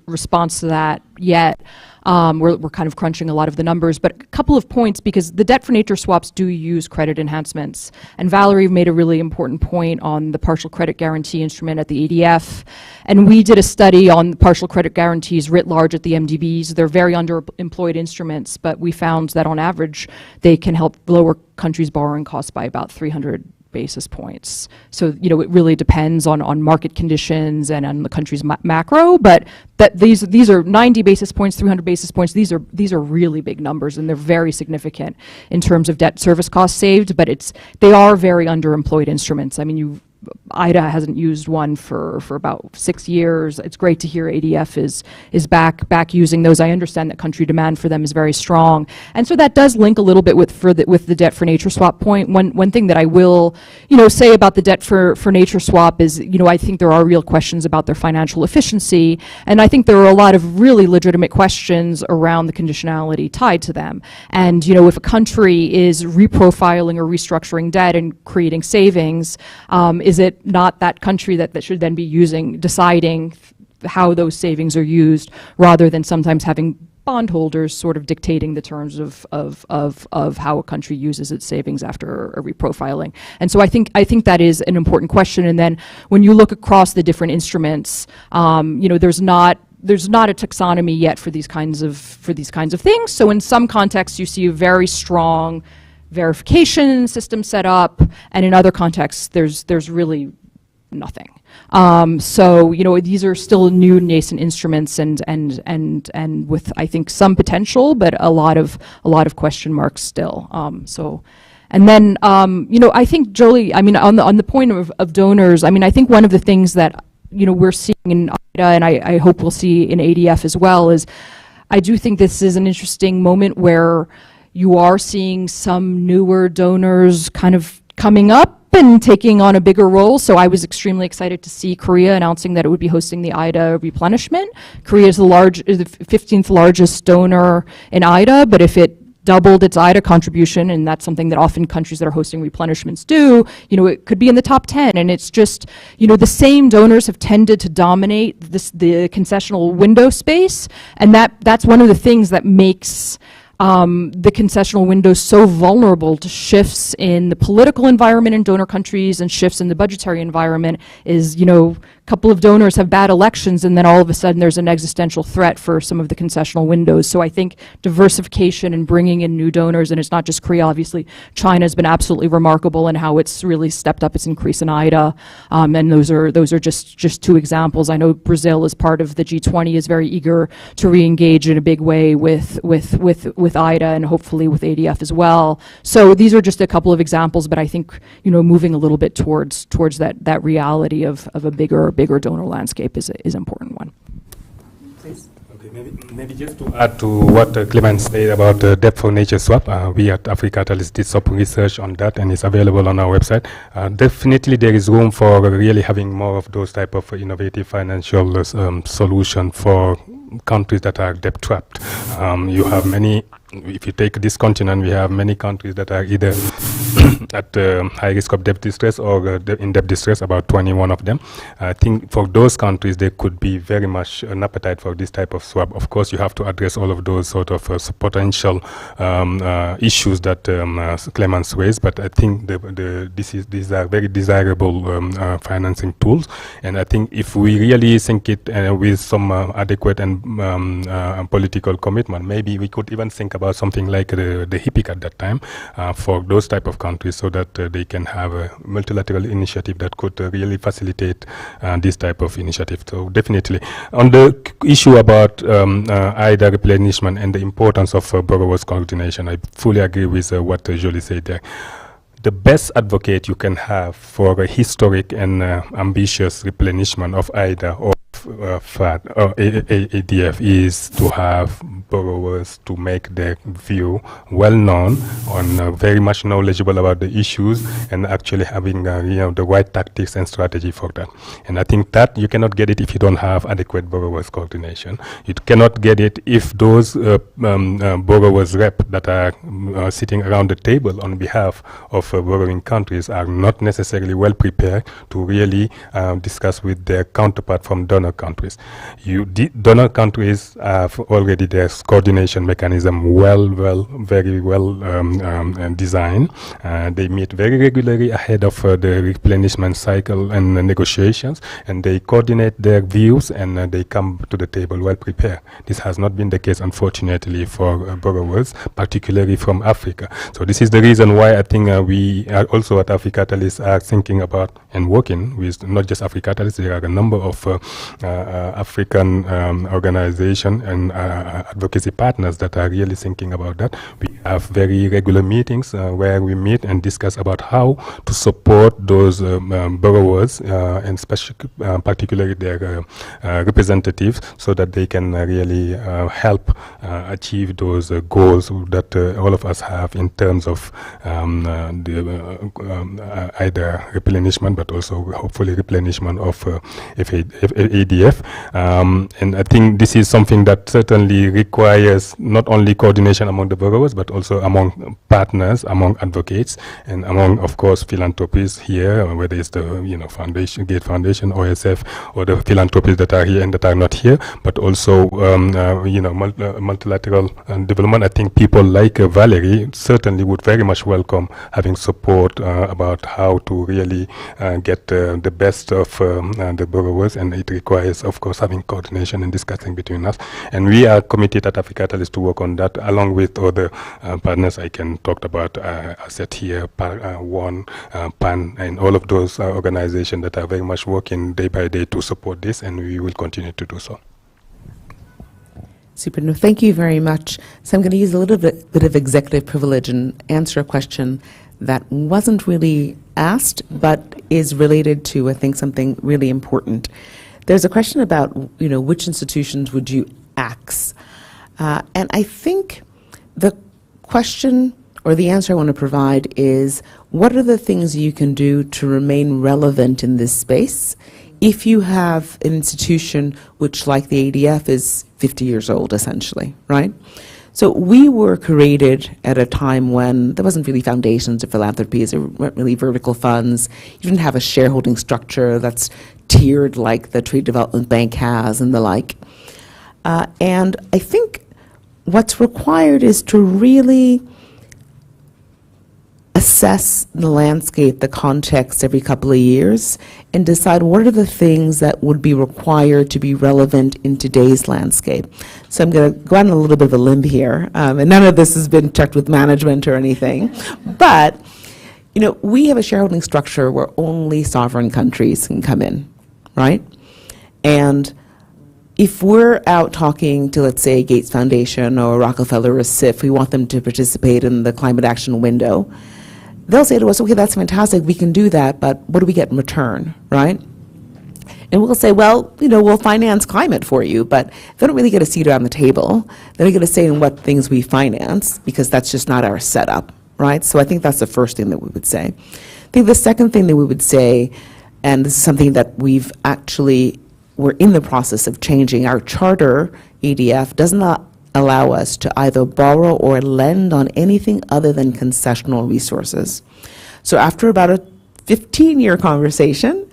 response to that yet. We're kind of crunching a lot of the numbers, but a couple of points, because the debt for nature swaps do use credit enhancements. And Valerie made a really important point on the partial credit guarantee instrument at the ADF. And we did a study on partial credit guarantees writ large at the MDBs. They're very underemployed instruments, but we found that on average, they can help lower countries' borrowing costs by about 300 basis points. So, it really depends on market conditions and on the country's macro, but that these are 90 basis points, 300 basis points. These are really big numbers, and they're very significant in terms of debt service costs saved, but they are very underemployed instruments. I mean, IDA hasn't used one for about 6 years. It's great to hear ADF is back using those. I understand that country demand for them is very strong, and so that does link a little bit with the debt for nature swap point. One thing that I will say about the debt for nature swap is I think there are real questions about their financial efficiency, and I think there are a lot of really legitimate questions around the conditionality tied to them. And if a country is reprofiling or restructuring debt and creating savings, is it not that country that should then be deciding how those savings are used, rather than sometimes having bondholders sort of dictating the terms of how a country uses its savings after a reprofiling? And so I think that is an important question. And then when you look across the different instruments, there's not a taxonomy yet for these kinds of things. So in some contexts, you see a very strong verification system set up, and in other contexts, there's really nothing. So these are still new nascent instruments, and with, I think, some potential, but a lot of question marks still. And then I think, Jolie, I mean, on the point of donors, I mean, I think one of the things that we're seeing in IDA, and I hope we'll see in ADF as well, is I do think this is an interesting moment where you are seeing some newer donors kind of coming up and taking on a bigger role. So I was extremely excited to see Korea announcing that it would be hosting the IDA replenishment. Korea is the 15th largest donor in IDA, but if it doubled its IDA contribution, and that's something that often countries that are hosting replenishments do, it could be in the top 10. And it's just, the same donors have tended to dominate the concessional window space, and that's one of the things that makes the concessional window so vulnerable to shifts in the political environment in donor countries and shifts in the budgetary environment is, a couple of donors have bad elections, and then all of a sudden there's an existential threat for some of the concessional windows. So I think diversification and bringing in new donors, and it's not just Korea, obviously, China has been absolutely remarkable in how it's really stepped up its increase in IDA, and those are just two examples. I know Brazil, as part of the G20, is very eager to re-engage in a big way with IDA and hopefully with ADF as well. So these are just a couple of examples, but I think moving a little bit towards that reality of a bigger donor landscape is an important one. Please. Okay, maybe just to add to what Clement said about debt for nature swap, we at Africa Catalyst did some research on that, and it's available on our website. Definitely there is room for really having more of those type of innovative financial solution for countries that are debt trapped. You have many if you take this continent, we have many countries that are either at high risk of debt distress or in debt distress, about 21 of them. I think for those countries, there could be very much an appetite for this type of swap. Of course, you have to address all of those sort of potential issues that claimants raise, but I think these are very desirable financing tools. And I think if we really think it with some adequate and political commitment, maybe we could even think about something like the HIPIC at that time for those type of countries, so that they can have a multilateral initiative that could really facilitate this type of initiative. So definitely. On the issue about IDA replenishment and the importance of borrowers coordination, I fully agree with what Jolie said there. The best advocate you can have for a historic and ambitious replenishment of IDA or FAD or ADF is to have borrowers to make their view well known, on very much knowledgeable about the issues, and actually having the right tactics and strategy for that. And I think that you cannot get it if you don't have adequate borrowers coordination. You cannot get it if those borrowers rep that are sitting around the table on behalf of borrowing countries are not necessarily well prepared to really discuss with their counterpart from donor countries. Donor countries have already their coordination mechanism very well designed. They meet very regularly ahead of the replenishment cycle and negotiations, and they coordinate their views, and they come to the table well prepared. This has not been the case, unfortunately, for borrowers, particularly from Africa. So this is the reason why I think we are also at Africatalyst are thinking about and working with not just Africatalyst. There are a number of African organizations and advocacy partners that are really thinking about that. We have very regular meetings where we meet and discuss about how to support those borrowers and particularly their representatives, so that they can really help achieve those goals that all of us have in terms of either replenishment, but also hopefully replenishment of ADF. And I think this is something that certainly requires not only coordination among the borrowers, but also among partners, among advocates, and among, of course, philanthropists here, whether it's the Foundation, Gate Foundation, OSF, or the philanthropists that are here and that are not here, but also multilateral development. I think people like Valerie certainly would very much welcome having support about how to really get the best of the borrowers, and it requires, of course, having coordination and discussing between us. And we are committed at Africatalyst to work on that, along with other partners I can talk about, Asset here, One, PAN, and all of those organizations that are very much working day by day to support this, and we will continue to do so. Super. No, thank you very much. So I'm going to use a little bit of executive privilege and answer a question that wasn't really asked, but is related to, I think, something really important. There's a question about, which institutions would you axe? And I think the question or the answer I want to provide is, what are the things you can do to remain relevant in this space if you have an institution which, like the ADF, is 50 years old, essentially, right? So we were created at a time when there wasn't really foundations or philanthropies, there weren't really vertical funds. You didn't have a shareholding structure that's tiered like the Trade Development Bank has and the like. And I think what's required is to really assess the landscape, the context every couple of years, and decide what are the things that would be required to be relevant in today's landscape. So I'm going to go on a little bit of a limb here, and none of this has been checked with management or anything, but we have a shareholding structure where only sovereign countries can come in, right? And if we're out talking to, let's say, Gates Foundation or Rockefeller or SIF, we want them to participate in the climate action window, they'll say to us, okay, that's fantastic, we can do that, but what do we get in return, right? And we'll say, well, we'll finance climate for you, but they don't really get a seat around the table. They don't get a say in what things we finance, because that's just not our setup, right? So I think that's the first thing that we would say. I think the second thing that we would say, and this is something that we're in the process of changing, our charter, ADF, does not allow us to either borrow or lend on anything other than concessional resources. So after about a 15-year conversation,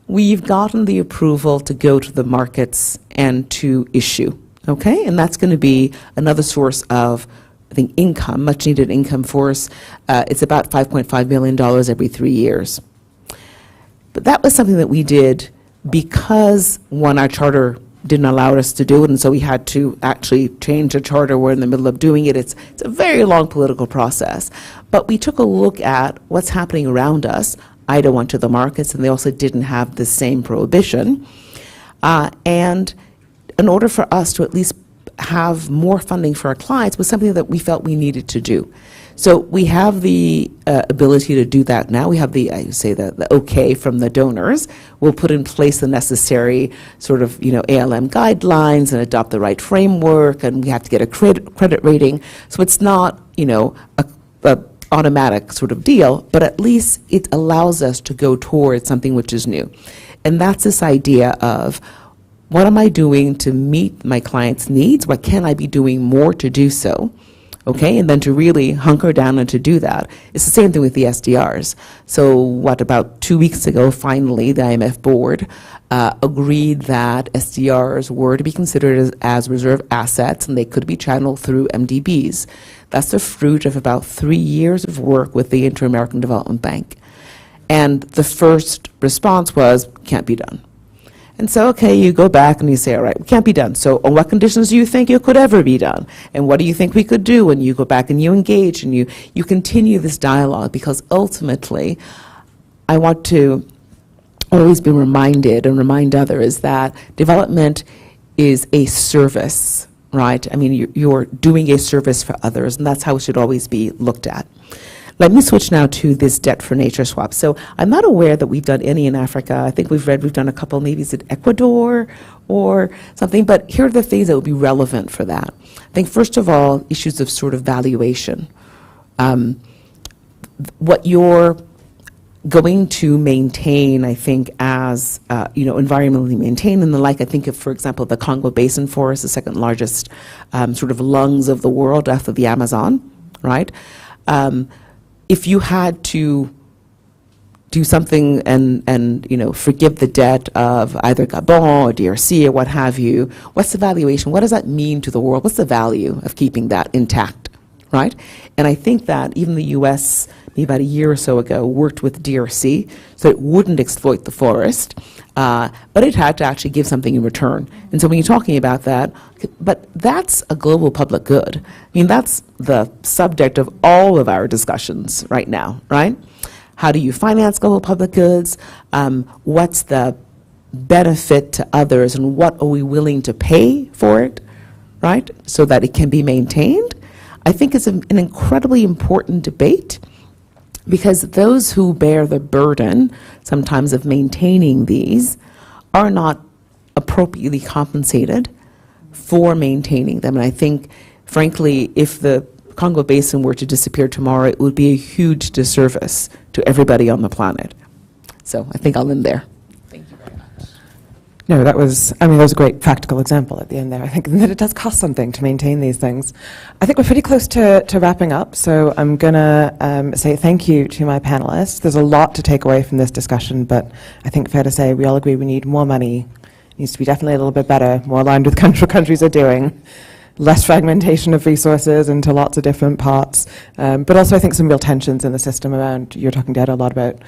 we've gotten the approval to go to the markets and to issue, okay? And that's going to be another source of, I think, income, much needed income for us. It's about $5.5 million every 3 years. But that was something that we did because, one, our charter didn't allow us to do it, and so we had to actually change the charter. We're in the middle of doing it. It's a very long political process. But we took a look at what's happening around us. IDA went to the markets, and they also didn't have the same prohibition. And in order for us to at least have more funding for our clients was something that we felt we needed to do. So we have the ability to do that now. We have the, I say, the okay from the donors. We'll put in place the necessary sort of, ALM guidelines and adopt the right framework, and we have to get a credit rating. So it's not, a automatic sort of deal, but at least it allows us to go towards something which is new. And that's this idea of, what am I doing to meet my clients' needs? What can I be doing more to do so? Okay, and then to really hunker down and to do that. It's the same thing with the SDRs. So about 2 weeks ago, finally, the IMF board agreed that SDRs were to be considered as reserve assets, and they could be channeled through MDBs. That's the fruit of about 3 years of work with the Inter-American Development Bank. And the first response was, can't be done. And so, okay, you go back and you say, all right, it can't be done. So on what conditions do you think it could ever be done? And what do you think we could do? And you go back and you engage and you continue this dialogue, because ultimately I want to always be reminded and remind others that development is a service, right? I mean, you're doing a service for others, and that's how it should always be looked at. Let me switch now to this debt for nature swap. So I'm not aware that we've done any in Africa. I think we've done a couple, maybe it's in Ecuador or something, but here are the things that would be relevant for that. I think, first of all, issues of sort of valuation. What you're going to maintain, I think, as, environmentally maintained and the like. I think of, for example, the Congo Basin forest, the second largest sort of lungs of the world after the Amazon, right? If you had to do something and forgive the debt of either Gabon or DRC or what have you, what's the valuation? What does that mean to the world? What's the value of keeping that intact, right? And I think that even the U.S., maybe about a year or so ago, worked with DRC so it wouldn't exploit the forest, but it had to actually give something in return. And so when you're talking about that, but that's a global public good. I mean, that's the subject of all of our discussions right now, right? How do you finance global public goods? What's the benefit to others, and what are we willing to pay for it, right, so that it can be maintained? I think it's an incredibly important debate, because those who bear the burden sometimes of maintaining these are not appropriately compensated for maintaining them. And I think, frankly, if the Congo Basin were to disappear tomorrow, it would be a huge disservice to everybody on the planet. So I think I'll end there. Thank you very much. No, that was a great practical example at the end there. I think that it does cost something to maintain these things. I think we're pretty close to wrapping up, so I'm going to say thank you to my panelists. There's a lot to take away from this discussion, but I think fair to say we all agree we need more money. It needs to be definitely a little bit better, more aligned with what countries are doing, less fragmentation of resources into lots of different parts, but also I think some real tensions in the system around, you're talking, Dad, a lot about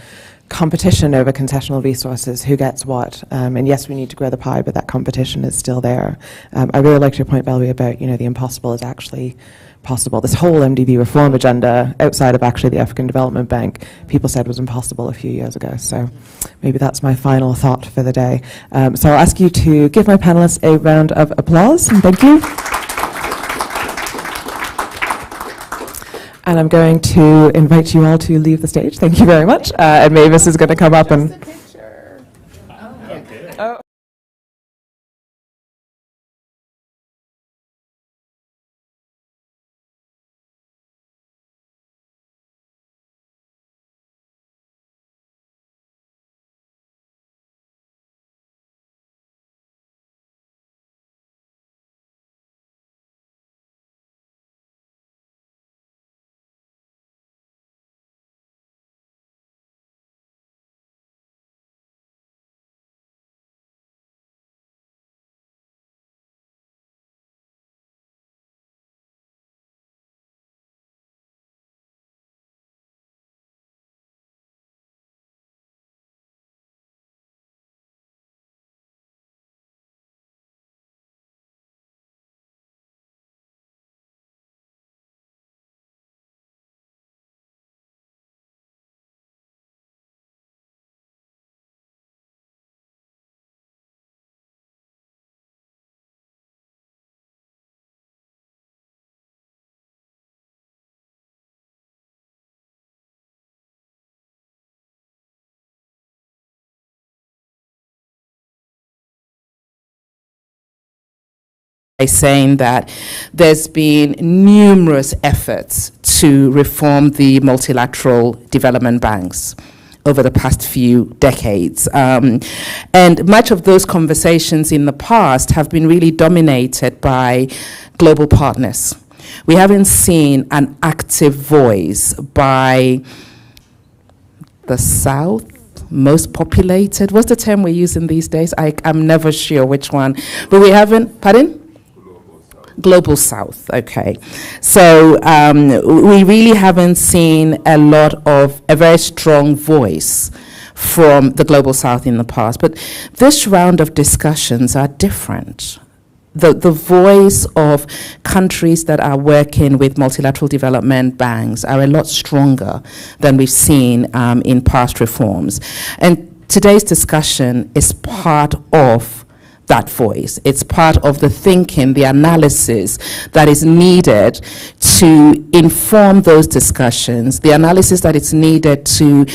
competition over concessional resources, who gets what, and yes, we need to grow the pie, but that competition is still there. I really liked your point, Valerie, about the impossible is actually possible. This whole MDB reform agenda, outside of actually the African Development Bank, people said was impossible a few years ago. So maybe that's my final thought for the day. So I'll ask you to give my panelists a round of applause, and thank you. And I'm going to invite you all to leave the stage. Thank you very much. And Mavis is going to come up and... by saying that there's been numerous efforts to reform the multilateral development banks over the past few decades. And much of those conversations in the past have been really dominated by global partners. We haven't seen an active voice by the South, most populated. What's the term we're using these days? I'm never sure which one. But we haven't, pardon? Global South, okay. So we really haven't seen a very strong voice from the Global South in the past. But this round of discussions are different. The voice of countries that are working with multilateral development banks are a lot stronger than we've seen in past reforms. And today's discussion is part of that voice. It's part of the thinking, the analysis that is needed to inform those discussions, the analysis that is needed to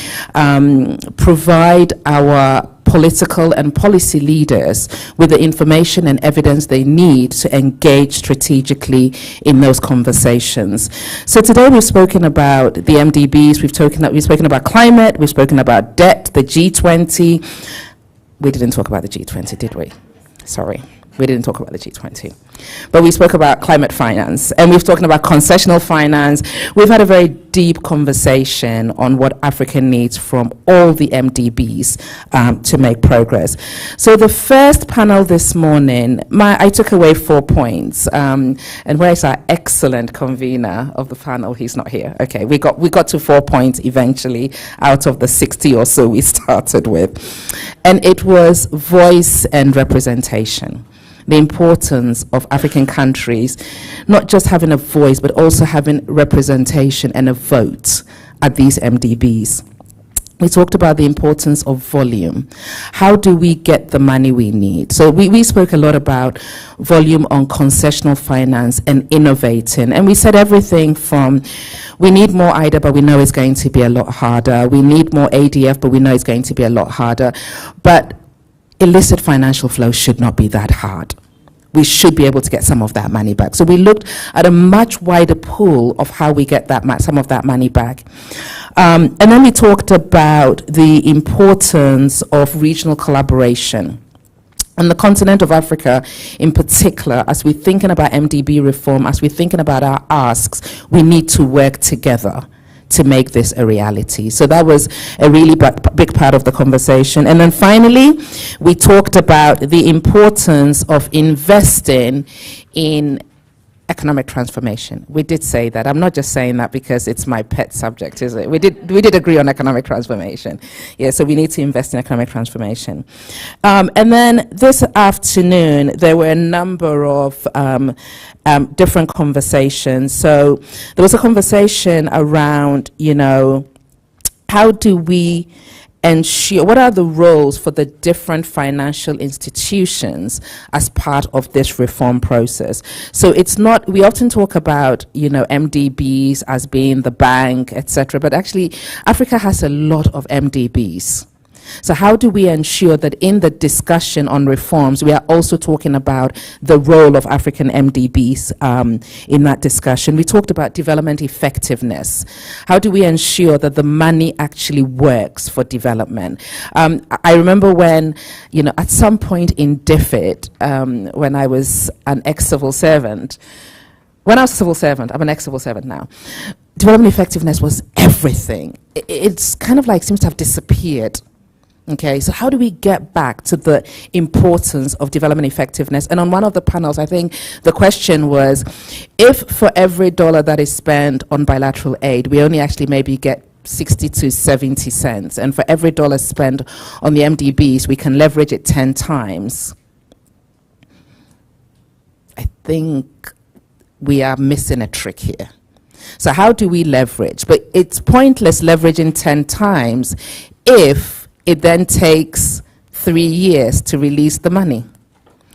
provide our political and policy leaders with the information and evidence they need to engage strategically in those conversations. So today we've spoken about the MDBs, we've spoken about climate, we've spoken about debt, the G20. We didn't talk about the G20, did we? Sorry, we didn't talk about the G20. But we spoke about climate finance, and we've talked about concessional finance. We've had a very deep conversation on what Africa needs from all the MDBs to make progress. So the first panel this morning, I took away 4 points. And where is our excellent convener of the panel? He's not here. Okay, we got to 4 points eventually out of the 60 or so we started with. And it was voice and representation. The importance of African countries not just having a voice, but also having representation and a vote at these MDBs. We talked about the importance of volume. How do we get the money we need? So we spoke a lot about volume on concessional finance and innovating. And we said everything from, we need more IDA, but we know it's going to be a lot harder. We need more ADF, but we know it's going to be a lot harder. But illicit financial flow should not be that hard. We should be able to get some of that money back. So we looked at a much wider pool of how we get some of that money back. And then we talked about the importance of regional collaboration. On the continent of Africa, in particular, as we're thinking about MDB reform, as we're thinking about our asks, we need to work together to make this a reality. So that was a really big part of the conversation. And then finally, we talked about the importance of investing in economic transformation. We did say that. I'm not just saying that because it's my pet subject, is it? We did agree on economic transformation. Yeah, so we need to invest in economic transformation. And then this afternoon, there were a number of different conversations. So there was a conversation around, how do we ensure, what are the roles for the different financial institutions as part of this reform process? So it's not, we often talk about, MDBs as being the bank, etc., but actually Africa has a lot of MDBs. So how do we ensure that in the discussion on reforms, we are also talking about the role of African MDBs in that discussion? We talked about development effectiveness. How do we ensure that the money actually works for development? I remember when, at some point in DFID, when I was an ex-civil servant, when I was a civil servant, I'm an ex-civil servant now, development effectiveness was everything. It's kind of like seems to have disappeared. Okay, so how do we get back to the importance of development effectiveness? And on one of the panels, I think the question was, if for every dollar that is spent on bilateral aid, we only actually maybe get 60 to 70 cents, and for every dollar spent on the MDBs, we can leverage it 10 times. I think we are missing a trick here. So how do we leverage? But it's pointless leveraging 10 times if it then takes 3 years to release the money.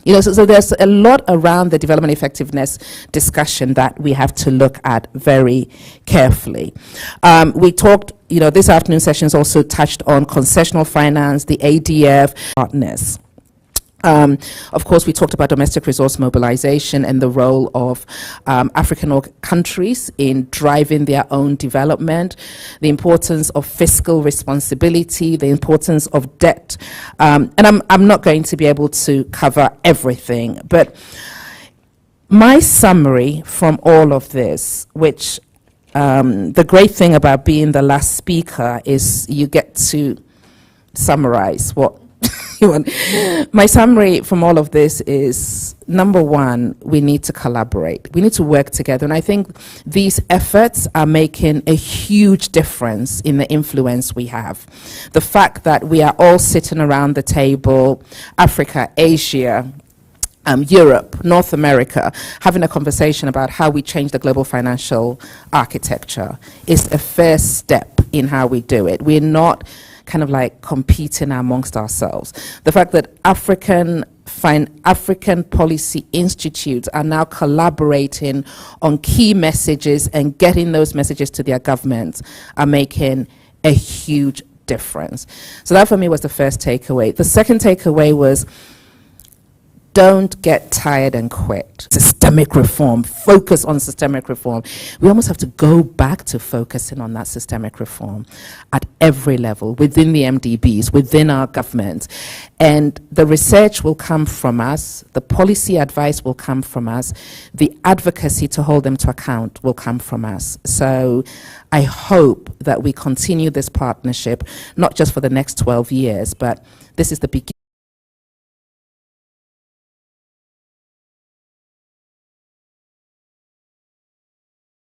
So there's a lot around the development effectiveness discussion that we have to look at very carefully. We talked, this afternoon sessions also touched on concessional finance, the ADF partners. Of course, we talked about domestic resource mobilization and the role of African countries in driving their own development, the importance of fiscal responsibility, the importance of debt. And I'm not going to be able to cover everything, but my summary from all of this, which the great thing about being the last speaker is you get to summarize what you want. My summary from all of this is, number one, we need to collaborate. We need to work together. And I think these efforts are making a huge difference in the influence we have. The fact that we are all sitting around the table, Africa, Asia, Europe, North America, having a conversation about how we change the global financial architecture is a first step in how we do it. We're not kind of like competing amongst ourselves. The fact that African policy institutes are now collaborating on key messages and getting those messages to their governments are making a huge difference. So that for me was the first takeaway. The second takeaway was, don't get tired and quit. Systemic reform, focus on systemic reform. We almost have to go back to focusing on that systemic reform at every level, within the MDBs, within our government. And the research will come from us, the policy advice will come from us, the advocacy to hold them to account will come from us. So I hope that we continue this partnership, not just for the next 12 years, but this is the beginning.